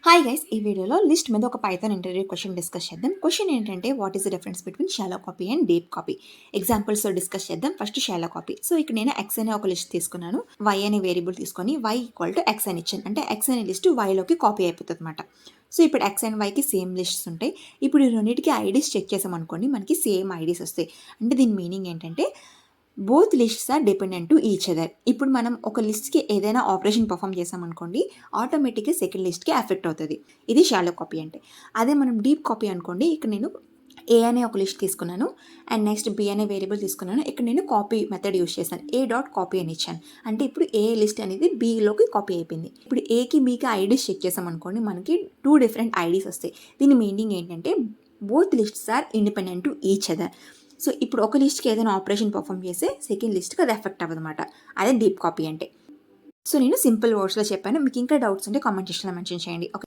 Hi guys, ఈ వీడియోలో list మీద ఒక పైథాన్ ఇంటర్వ్యూ క్వశ్చన్ డిస్కస్ చేద్దాం. క్వశ్చన్ ఏంటంటే what is the difference between shallow copy and deep copy. ఎగ్జాంపుల్స్తో డిస్కస్ చేద్దాం. First shallow copy. సో ఇక్కడ నేను ఎక్స్ అనే ఒక లిస్ట్ తీసుకున్నాను. వై అనే వేరియబుల్ తీసుకొని వై ఈక్వల్ టు ఎక్స్ అని ఇచ్చాను. అంటే ఎక్స్ అనే లిస్ట్ వైలోకి కాపీ అయిపోతుంది అనమాట. సో ఇప్పుడు ఎక్స్ అండ్ వైకి సేమ్ లిస్ట్స్ ఉంటాయి. ఇప్పుడు ఈ రెండింటికి ఐడీస్ చెక్ చేసామనుకోండి, మనకి సేమ్ ఐడీస్ వస్తాయి. అంటే దీని మీనింగ్ ఏంటంటే both lists are dependent to each other. ఇప్పుడు మనం ఒక లిస్ట్కి ఏదైనా ఆపరేషన్ పర్ఫామ్ చేసామనుకోండి, ఆటోమేటిక్గా సెకండ్ లిస్ట్కి ఎఫెక్ట్ అవుతుంది. ఇది షాలో కాపీ అంటే. అదే మనం డీప్ కాపీ అనుకోండి, ఇక్కడ నేను ఏ అనే ఒక లిస్ట్ తీసుకున్నాను అండ్ నెక్స్ట్ బి అనే వేరియబుల్ తీసుకున్నాను. ఇక్కడ నేను కాపీ మెథడ్ యూస్ చేశాను. ఏ డాట్ కాపీ అని ఇచ్చాను. అంటే ఇప్పుడు ఏ లిస్ట్ అనేది బిలోకి కాపీ అయిపోయింది. ఇప్పుడు ఏకి బీకి ఐడీస్ చెక్ చేసామనుకోండి, మనకి 2 డిఫరెంట్ ఐడీస్ వస్తాయి. దీని మీనింగ్ ఏంటంటే both lists are independent to each other. So ఇప్పుడు ఒక లిస్ట్కి ఏదైనా ఆపరేషన్ పర్ఫామ్ చేస్తే సెకండ్ లిస్ట్కి అది ఎఫెక్ట్ అవ్వదన్నమాట. అదే డీప్ కాపీ అంటే. సో నేను సింపుల్ వర్డ్స్లో చెప్పాను. మీకు ఇంకా డౌట్స్ ఉంటే కామెంట్ సెక్షన్లో మెన్షన్ చేయండి. ఓకే.